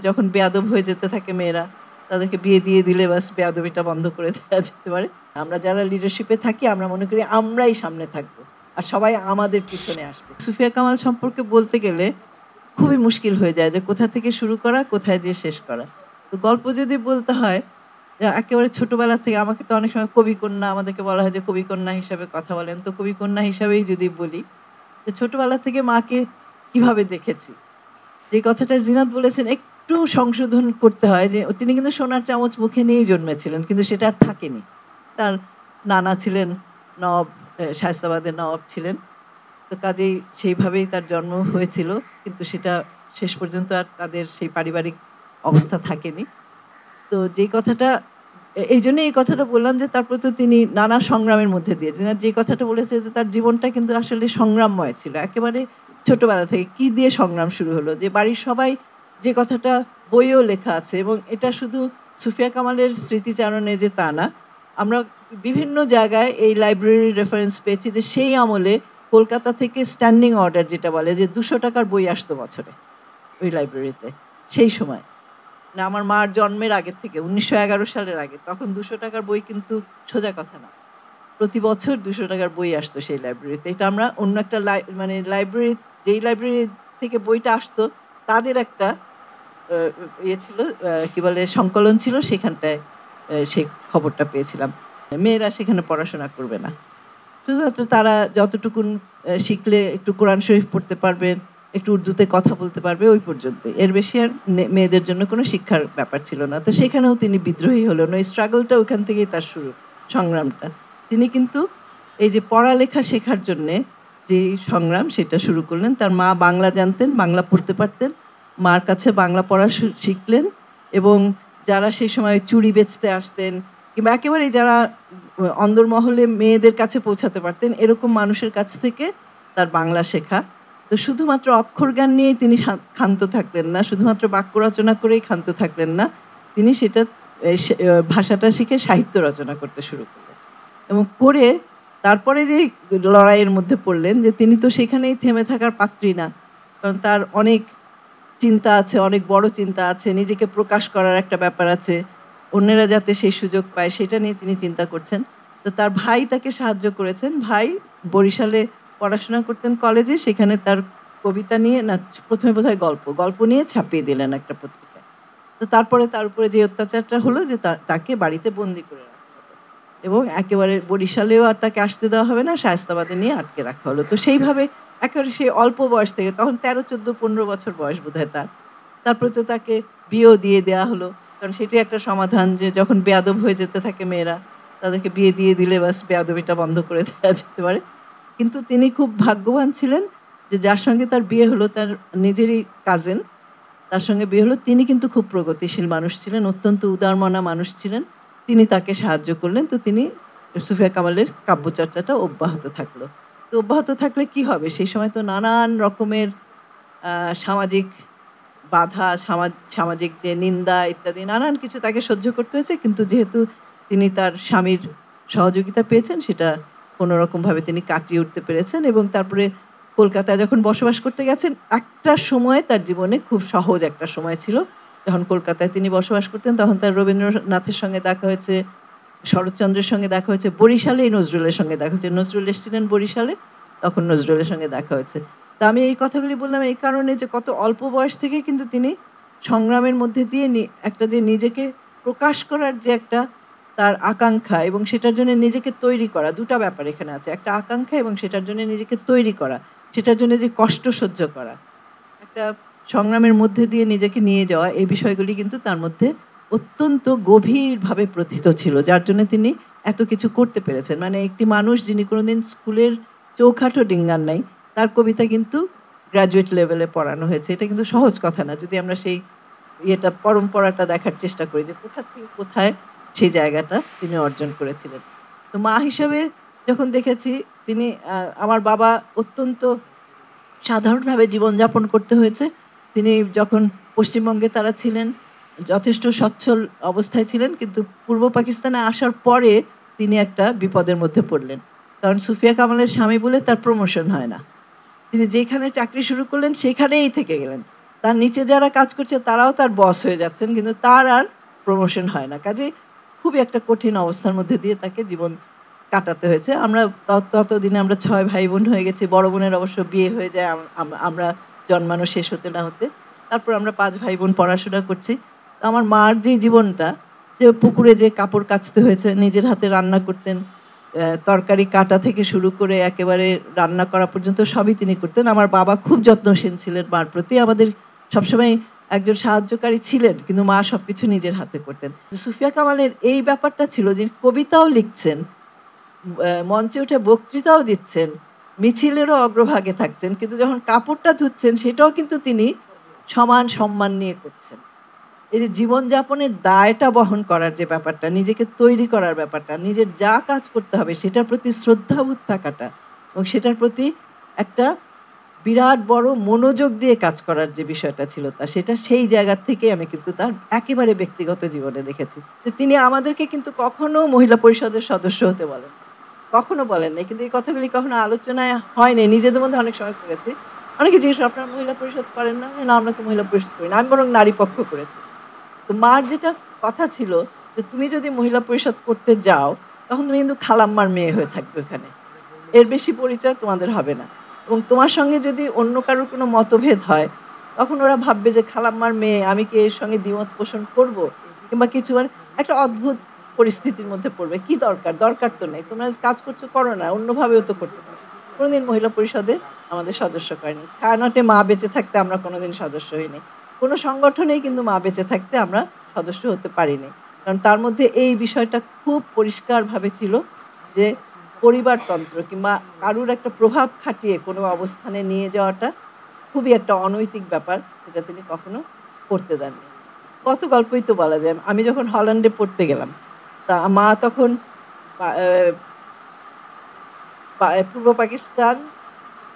যখন বেয়াদব হয়ে যেতে থাকে মেয়েরা, তাদেরকে বিয়ে দিয়ে দিলে বাস বেয়াদবিটা বন্ধ করে দেওয়া যেতে পারে। আমরা যারা লিডারশিপে থাকি আমরা মনে করি আমরাই সামনে থাকবো আর সবাই আমাদের পিছনে আসবে। সুফিয়া কামাল সম্পর্কে বলতে গেলে খুবই মুশকিল হয়ে যায় যে কোথা থেকে শুরু করা, কোথায় যেয়ে শেষ করা। তো গল্প যদি বলতে হয়, একেবারে ছোটবেলা থেকে আমাকে তো অনেক সময় কবিকন্যা, আমাদেরকে বলা হয় যে কবিকন্যা হিসাবে কথা বলেন। তো কবিকন্যা হিসাবেই যদি বলি, যে ছোটবেলা থেকে মাকে কিভাবে দেখেছি। যে কথাটা জিনাত বলেছেন একটু সংশোধন করতে হয় যে তিনি কিন্তু সোনার চামচ মুখে নিয়েই জন্মেছিলেন, কিন্তু সেটা আর থাকেনি। তার নানা ছিলেন নবাব, শায়েস্তাবাদের নবাব ছিলেন। তো কাজেই সেইভাবেই তার জন্ম হয়েছিল, কিন্তু সেটা শেষ পর্যন্ত আর তাদের সেই পারিবারিক অবস্থা থাকেনি। তো যেই কথাটা এই জন্য এই কথাটা বললাম যে তারপর তো তিনি নানা সংগ্রামের মধ্যে দিয়েছেন। আর যে কথাটা বলেছে যে তার জীবনটা কিন্তু আসলে সংগ্রামময় ছিল। একেবারে ছোটবেলা থেকে কি দিয়ে সংগ্রাম শুরু হলো, যে বাড়ির সবাই, যে কথাটা বইয়েও লেখা আছে এবং এটা শুধু সুফিয়া কামালের স্মৃতিচারণে যে তা না, আমরা বিভিন্ন জায়গায় এই লাইব্রেরির রেফারেন্স পেয়েছি যে সেই আমলে কলকাতা থেকে স্ট্যান্ডিং অর্ডার যেটা বলে যে 200 টাকার বই আসতো বছরে ওই লাইব্রেরিতে সেই সময়। না, আমার মার জন্মের আগের থেকে 1911 সালের আগে, তখন 200 টাকার বই কিন্তু সোজা কথা না। প্রতি বছর 200 টাকার বই আসতো সেই লাইব্রেরিতে। এটা আমরা অন্য একটা মানে লাইব্রেরি, যেই লাইব্রেরি থেকে বইটা আসতো তাদের একটা ইয়ে ছিল, কি বলে, সংকলন ছিল, সেখানটায় সেই খবরটা পেয়েছিলাম। মেয়েরা সেখানে পড়াশোনা করবে না, শুধুমাত্র তারা যতটুকুন শিখলে একটু কোরআন শরীফ পড়তে পারবেন, একটু উর্দুতে কথা বলতে পারবে, ওই পর্যন্ত। এর বেশি আর মেয়েদের জন্য কোনো শিক্ষার ব্যাপার ছিল না। তো সেখানেও তিনি বিদ্রোহী হলেন, ওই স্ট্রাগলটা ওখান থেকেই তার শুরু, সংগ্রামটা। তিনি কিন্তু এই যে পড়ালেখা শেখার জন্যে যে সংগ্রাম, সেটা শুরু করলেন। তার মা বাংলা জানতেন, বাংলা পড়তে পারতেন, মার কাছে বাংলা পড়া শিখলেন। এবং যারা সেই সময় চুড়ি বেচতে আসতেন কিংবা একেবারে যারা অন্দরমহলে মেয়েদের কাছে পৌঁছাতে পারতেন, এরকম মানুষের কাছ থেকে তার বাংলা শেখা। তো শুধুমাত্র অক্ষর জ্ঞান নিয়েই তিনি ক্ষান্ত থাকলেন না, শুধুমাত্র বাক্য রচনা করেই ক্ষান্ত থাকলেন না, তিনি সেটা ভাষাটা শিখে সাহিত্য রচনা করতে শুরু করলেন। এবং করে তারপরে যে লড়াইয়ের মধ্যে পড়লেন, যে তিনি তো সেখানেই থেমে থাকার পাত্রী না, কারণ তার অনেক চিন্তা আছে, অনেক বড় চিন্তা আছে, নিজেকে প্রকাশ করার একটা ব্যাপার আছে, অন্যেরা যাতে সেই সুযোগ পায় সেটা নিয়ে তিনি চিন্তা করছেন। তো তার ভাই তাকে সাহায্য করেছেন। ভাই বরিশালে পড়াশোনা করতেন কলেজে, সেখানে তার কবিতা নিয়ে, না প্রথমে বোধহয় গল্প নিয়ে ছাপিয়ে দিলেন একটা পত্রিকায়। তো তারপরে তার উপরে যে অত্যাচারটা হলো, যে তাকে বাড়িতে বন্দি করে রাখা হলো এবং একেবারে বরিশালেও আর তাকে আসতে দেওয়া হবে না, শায়েস্তাবাদে নিয়ে আটকে রাখা হলো। তো সেইভাবে একেবারে সেই অল্প বয়স থেকে, তখন 13, 14, 15 বছর বয়স বোধহয় তার, তারপরে তো তাকে বিয়েও দিয়ে দেওয়া হলো। কারণ সেটি একটা সমাধান, যে যখন বেয়াদব হয়ে যেতে থাকে মেয়েরা, তাদেরকে বিয়ে দিয়ে দিলে বাস বেয়াদবিটা বন্ধ করে দেওয়া যেতে পারে। কিন্তু তিনি খুব ভাগ্যবান ছিলেন যে যার সঙ্গে তার বিয়ে হলো তার নিজেরই কাজিন, তার সঙ্গে বিয়ে হলো। তিনি কিন্তু খুব প্রগতিশীল মানুষ ছিলেন, অত্যন্ত উদারমনা মানুষ ছিলেন। তিনি তাকে সাহায্য করলেন। তো তিনি, সুফিয়া কামালের কাব্যচর্চাটা অব্যাহত থাকলো। তো অব্যাহত থাকলে কি হবে, সেই সময় তো নানান রকমের সামাজিক বাধা, সামাজিক যে নিন্দা ইত্যাদি নানান কিছু তাকে সহ্য করতে হয়েছে। কিন্তু যেহেতু তিনি তার স্বামীর সহযোগিতা পেয়েছেন, সেটা কোনো রকমভাবে তিনি কাটিয়ে উঠতে পেরেছেন। এবং তারপরে কলকাতায় যখন বসবাস করতে গেছেন, একটা সময় তার জীবনে খুব সহজ একটা সময় ছিল, যখন কলকাতায় তিনি বসবাস করতেন। তখন তার রবীন্দ্রনাথের সঙ্গে দেখা হয়েছে, শরৎচন্দ্রের সঙ্গে দেখা হয়েছে, বরিশালেই নজরুলের সঙ্গে দেখা হয়েছে। নজরুল এসেছিলেন বরিশালে, তখন নজরুলের সঙ্গে দেখা হয়েছে। তো আমি এই কথাগুলি বললাম এই কারণে যে কত অল্প বয়স থেকে কিন্তু তিনি সংগ্রামের মধ্যে দিয়ে একটা যে নিজেকে প্রকাশ করার যে একটা তার আকাঙ্ক্ষা, এবং সেটার জন্য নিজেকে তৈরি করা, দুটো ব্যাপার এখানে আছে, একটা আকাঙ্ক্ষা এবং সেটার জন্য নিজেকে তৈরি করা, সেটার জন্য যে কষ্ট সহ্য করা, একটা সংগ্রামের মধ্যে দিয়ে নিজেকে নিয়ে যাওয়া, এই বিষয়গুলি কিন্তু তার মধ্যে অত্যন্ত গভীরভাবে প্রথিত ছিল, যার জন্য তিনি এত কিছু করতে পেরেছেন। মানে একটি মানুষ যিনি কোনোদিন স্কুলের চৌখাটো ডিঙ্গান নাই, তার কবিতা কিন্তু গ্র্যাজুয়েট লেভেলে পড়ানো হয়েছে। এটা কিন্তু সহজ কথা না, যদি আমরা সেই পরম্পরাটা দেখার চেষ্টা করি যে কোথা থেকে কোথায় সেই জায়গাটা তিনি অর্জন করেছিলেন। তো মা হিসাবে যখন দেখেছি, তিনি, আমার বাবা অত্যন্ত সাধারণভাবে জীবনযাপন করতে হয়েছে। তিনি যখন পশ্চিমবঙ্গে তারা ছিলেন, যথেষ্ট সচ্ছল অবস্থায় ছিলেন, কিন্তু পূর্ব পাকিস্তানে আসার পরে তিনি একটা বিপদের মধ্যে পড়লেন। কারণ সুফিয়া কামালের স্বামী বলে তার প্রমোশন হয় না। তিনি যেখানে চাকরি শুরু করলেন সেখানেই থেকে গেলেন। তার নিচে যারা কাজ করছে তারাও তার বস হয়ে যাচ্ছেন, কিন্তু তার আর প্রমোশন হয় না। কাজেই খুবই একটা কঠিন অবস্থার মধ্যে দিয়ে তাকে জীবন কাটাতে হয়েছে। আমরা ততদিনে আমরা 6 ভাই বোন হয়ে গেছি। বড় বোনের অবশ্য বিয়ে হয়ে যায় আমরা জন্মানো শেষ হতে না হতে। তারপর আমরা 5 ভাই বোন পড়াশোনা করছি। তো আমার মার যে জীবনটা, যে পুকুরে যে কাপড় কাচতে হয়েছে, নিজের হাতে রান্না করতেন, তরকারি কাটা থেকে শুরু করে একেবারে রান্না করা পর্যন্ত সবই তিনি করতেন। আমার বাবা খুব যত্নশীল ছিলেন মার প্রতি। আমাদের সবসময় একজন সাহায্যকারী ছিলেন, কিন্তু মা সবকিছু নিজের হাতে করতেন। সুফিয়া কামালের এই ব্যাপারটা ছিল যে কবিতাও লিখছেন, মঞ্চে উঠে বক্তৃতাও দিচ্ছেন, মিছিলেরও অগ্রভাগে থাকছেন, কিন্তু যখন কাপড়টা ধুচ্ছেন সেটাও কিন্তু তিনি সমান সম্মান নিয়ে করছেন। এই যে জীবনযাপনের দায়টা বহন করার যে ব্যাপারটা, নিজেকে তৈরি করার ব্যাপারটা, নিজের যা কাজ করতে হবে সেটার প্রতি শ্রদ্ধাবোধ থাকাটা এবং সেটার প্রতি একটা বিরাট বড় মনোযোগ দিয়ে কাজ করার যে বিষয়টা ছিল তার, সেটা সেই জায়গা থেকে আমি কিন্তু তার একেবারে ব্যক্তিগত জীবনে দেখেছি। যে তিনি আমাদেরকে কিন্তু কখনো মহিলা পরিষদের সদস্য হতে বলেন, কখনো বলেন নাই, কিন্তু এই কথাগুলি কখনো আলোচনায় হয়নি। নিজেদের মধ্যে অনেক সময় করেছি। অনেকে জিজ্ঞেস করে, আপনারা মহিলা পরিষদ করেন না? না, আমরা তো মহিলা পরিষদ করি না। আমি বরং নারী পক্ষ করেছি। তো মার যেটা কথা ছিল যে তুমি যদি মহিলা পরিষদ করতে যাও তখন তুমি কিন্তু খালাম্মার মেয়ে হয়ে থাকবে ওখানে, এর বেশি পরিচয় তোমাদের হবে না, এবং তোমার সঙ্গে যদি অন্য কারোর কোনো মতভেদ হয় তখন ওরা ভাববে যে খালাম্মার মেয়ে, আমি কি এর সঙ্গে দ্বিমত পোষণ করব কিংবা কিছু, আর একটা অদ্ভুত পরিস্থিতির মধ্যে পড়বে। কি দরকার? দরকার তো নেই, তোমরা কাজ করছো করো না, অন্যভাবেও তো করতে পারো। কোনোদিন মহিলা পরিষদে আমাদের সদস্য করেনি। ছায়ানটে মা বেঁচে থাকতে আমরা কোনোদিন সদস্য হইনি। কোনো সংগঠনেই কিন্তু মা বেঁচে থাকতে আমরা সদস্য হতে পারিনি, কারণ তার মধ্যে এই বিষয়টা খুব পরিষ্কারভাবে ছিল যে পরিবারতন্ত্র কিংবা কারুর একটা প্রভাব খাটিয়ে কোনো অবস্থানে নিয়ে যাওয়াটা খুবই একটা অনৈতিক ব্যাপার, যেটা তিনি কখনো করতে দেননি। কত গল্পই তো বলা যায়। আমি যখন হল্যান্ডে পড়তে গেলাম, তা মা তখন পূর্ব পাকিস্তান,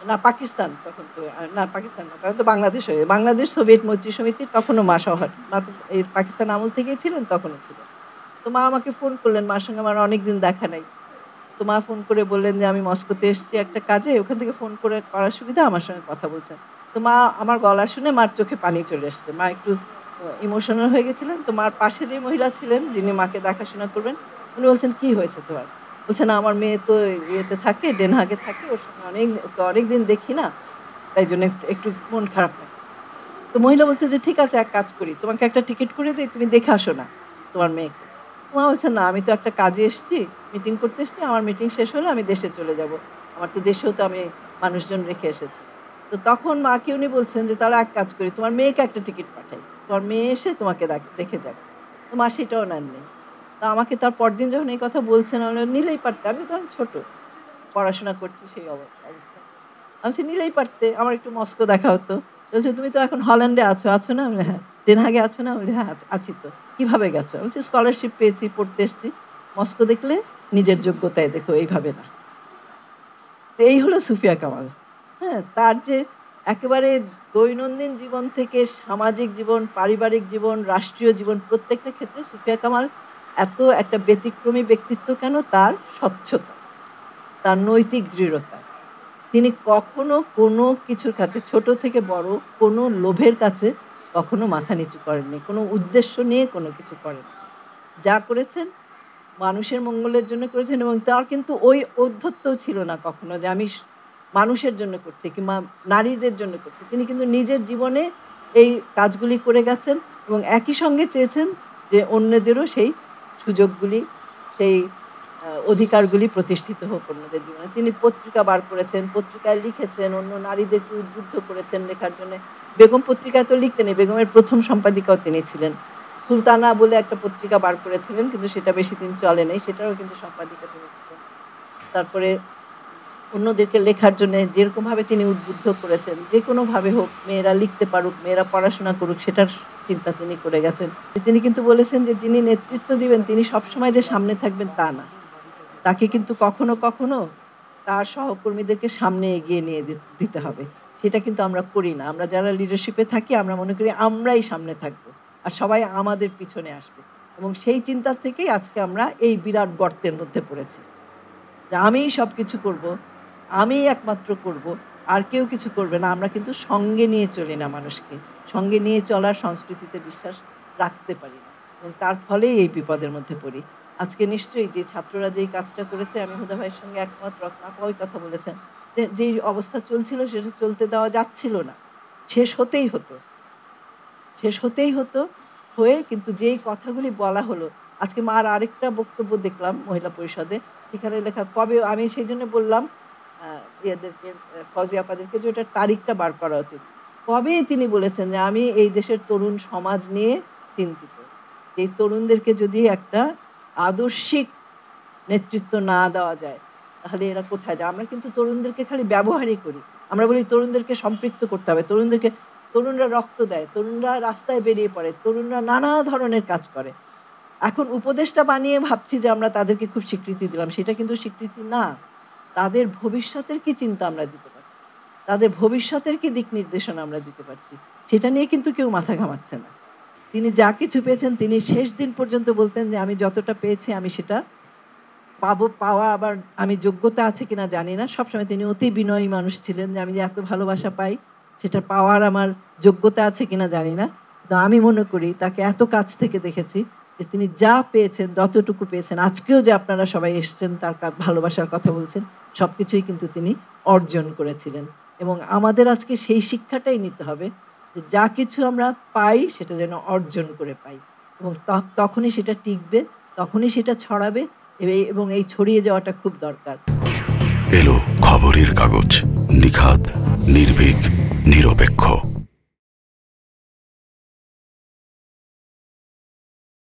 না পাকিস্তান, তখন তো না পাকিস্তান না, তখন তো বাংলাদেশ হয়ে, বাংলাদেশ সোভিয়েত মৈত্রী সমিতির তখনও মা শহর, মা তো এই পাকিস্তান আমল থেকেই ছিলেন, তখনও ছিলেন। তো মা আমাকে ফোন করলেন, মার সঙ্গে আমার অনেকদিন দেখা নাই। তো মা ফোন করে বললেন যে আমি মস্কোতে এসেছি একটা কাজে, ওখান থেকে ফোন করে করার সুবিধা, আমার সঙ্গে কথা বলছেন। তো মা আমার গলা শুনে মার চোখে পানি চলে এসছে, মা একটু ইমোশনাল হয়ে গেছিলেন। তো মার পাশে যে মহিলা ছিলেন যিনি মাকে দেখাশোনা করবেন, উনি বলছেন কি হয়েছে তোমার? বলছে না, আমার মেয়ে তো ইয়েতে থাকে, ডেনহাগে থাকে, ওর সঙ্গে অনেকদিন দেখি না, তাই জন্য একটু একটু মন খারাপ থাকে। তো মহিলা বলছে যে ঠিক আছে, এক কাজ করি, তোমাকে একটা টিকিট করে দিই, তুমি দেখে আসো না তোমার মেয়েকে। মা বলছে না, আমি তো একটা কাজে এসেছি, মিটিং করতে এসেছি, আমার মিটিং শেষ হলে আমি দেশে চলে যাব, আমার তো দেশেও তো আমি মানুষজন রেখে এসেছি। তো তখন মাকে উনি বলছেন যে তাহলে এক কাজ করি, তোমার মেয়েকে একটা টিকিট পাঠাই, তোমার মেয়ে এসে তোমাকে দেখে যাক। তো মা সেটাও নেননি। তা আমাকে তার পরদিন যখন এই কথা বলছেন, আমি নিলেই পারতে, আমি তখন ছোট, পড়াশোনা করছি সেই অবস্থা। আমি বলছি নিলেই পারতে, আমার একটু মস্কো দেখা হতো। বলছে তুমি তো এখন হল্যান্ডে আছো, আছো না? আমি বলি হ্যাঁ। ডেনহাগে আছো না? বলছি হ্যাঁ আছি তো। কিভাবে গেছো? আমি বলছি স্কলারশিপ পেয়েছি, পড়তে এসেছি। মস্কো দেখলে নিজের যোগ্যতায় দেখো, এইভাবে না। তো এই হলো সুফিয়া কামাল। হ্যাঁ, তার যে একেবারে দৈনন্দিন জীবন থেকে সামাজিক জীবন, পারিবারিক জীবন, রাষ্ট্রীয় জীবন, প্রত্যেকটা ক্ষেত্রে সুফিয়া কামাল এত একটা ব্যতিক্রমী ব্যক্তিত্ব কেন? তার স্বচ্ছতা, তার নৈতিক দৃঢ়তা। তিনি কখনো কোনো কিছুর কাছে, ছোট থেকে বড়, কোনো লোভের কাছে কখনো মাথা নিচু করেননি, কোনো উদ্দেশ্য নিয়ে কোনো কিছু করেন। যা করেছেন মানুষের মঙ্গলের জন্য করেছেন, এবং তার কিন্তু ওই ঔদ্ধত্যও ছিল না কখনো যে আমি মানুষের জন্য করছি কিংবা নারীদের জন্য করছি। তিনি কিন্তু নিজের জীবনে এই কাজগুলি করে গেছেন এবং একই সঙ্গে চেয়েছেন যে অন্যদেরও সেই সুযোগগুলি, সেই অধিকারগুলি প্রতিষ্ঠিত হোক অন্যদের জীবনে। তিনি পত্রিকা বার করেছেন, পত্রিকায় লিখেছেন, অন্য নারীদেরকে উদ্বুদ্ধ করেছেন লেখার জন্য। বেগম পত্রিকায় তো লিখতেনই, বেগমের প্রথম সম্পাদিকাও তিনি ছিলেন। সুলতানা বলে একটা পত্রিকা বার করেছিলেন, কিন্তু সেটা বেশি দিন চলে নাই, সেটারও কিন্তু সম্পাদিকা তিনি ছিলেন। তারপরে অন্যদেরকে লেখার জন্য যেরকমভাবে তিনি উদ্বুদ্ধ করেছেন, যে কোনোভাবে হোক মেয়েরা লিখতে পারুক, মেয়েরা পড়াশোনা করুক, সেটার চিন্তা তিনি করে গেছেন। তিনি কিন্তু বলেছেন যে যিনি নেতৃত্ব দিবেন তিনি সবসময় যে সামনে থাকবেন তা না, তাকে কিন্তু কখনো কখনো তার সহকর্মীদেরকে সামনে এগিয়ে নিয়ে দিতে হবে। সেটা কিন্তু আমরা করি না। আমরা যারা লিডারশিপে থাকি আমরা মনে করি আমরাই সামনে থাকবো আর সবাই আমাদের পিছনে আসবে, এবং সেই চিন্তা থেকেই আজকে আমরা এই বিরাট গর্তের মধ্যে পড়েছি যে আমিই সবকিছু করব, আমিই একমাত্র করব, আর কেউ কিছু করবে না। আমরা কিন্তু সঙ্গে নিয়ে চলি না মানুষকে। সঙ্গে নিয়ে চলার সংস্কৃতিতে বিশ্বাস রাখতে পারি না, এবং তার ফলেই এই বিপদের মধ্যে পড়ি। আজকে নিশ্চয়ই যে ছাত্ররা যেই কাজটা করেছে, আমি হুদা ভাইয়ের সঙ্গে একমত, রত্না আপা ওই কথা বলেছেন যে যেই অবস্থা চলছিল সেটা চলতে দেওয়া যাচ্ছিল না, শেষ হতেই হতো, শেষ হতেই হতো। হয়ে কিন্তু যেই কথাগুলি বলা হলো, আজকে মার আরেকটা বক্তব্য দেখলাম মহিলা পরিষদে, সেখানে লেখা কবে, আমি সেই জন্য বললাম ইয়েদেরকে, ফজিয়া আপাদেরকে, যে ওটার তারিখটা বার করা উচিত। কবে তিনি বলেছেন যে আমি এই দেশের তরুণ সমাজ নিয়ে চিন্তিত, এই তরুণদেরকে যদি একটা আদর্শিক নেতৃত্ব না দেওয়া যায় তাহলে এরা কোথায় যায়। আমরা কিন্তু তরুণদেরকে খালি ব্যবহারই করি, আমরা বলি তরুণদেরকে সম্পৃক্ত করতে হবে, তরুণরা রক্ত দেয়, তরুণরা রাস্তায় বেরিয়ে পড়ে, তরুণরা নানা ধরনের কাজ করে। এখন উপদেষ্টা বানিয়ে ভাবছি যে আমরা তাদেরকে খুব স্বীকৃতি দিলাম, সেটা কিন্তু স্বীকৃতি না। তাদের ভবিষ্যতের কি চিন্তা আমরা দিতে পারছি, তাদের ভবিষ্যতের কি দিক নির্দেশনা আমরা দিতে পারছি, সেটা নিয়ে কিন্তু কেউ মাথা ঘামাচ্ছে না। তিনি যা কিছু পেয়েছেন, তিনি শেষ দিন পর্যন্ত বলতেন যে আমি যতটা পেয়েছি আমি সেটা পাওয়া আবার আমি যোগ্যতা আছে কিনা জানি না। সবসময় তিনি অতি বিনয়ী মানুষ ছিলেন, যে আমি যে এত ভালোবাসা পাই সেটা পাওয়ার আমার যোগ্যতা আছে কিনা জানি না। তো আমি মনে করি তাকে এত কাছ থেকে দেখেছি যে তিনি যা পেয়েছেন, যতটুকু পেয়েছেন, আজকেও যে আপনারা সবাই এসছেন তার ভালোবাসার কথা বলছেন, সবকিছুই কিন্তু তিনি অর্জন করেছিলেন। এবং আমাদের আজকে সেই শিক্ষাটাই নিতে হবে যে যা কিছু আমরা পাই সেটা যেন অর্জন করে পাই, এবং তখনই সেটা টিকবে, তখনই সেটা ছড়াবে, এবং এই ছড়িয়ে যাওয়াটা খুব দরকার। এলো খবরের কাগজ, নিখাত, নির্ভীক, নিরপেক্ষ।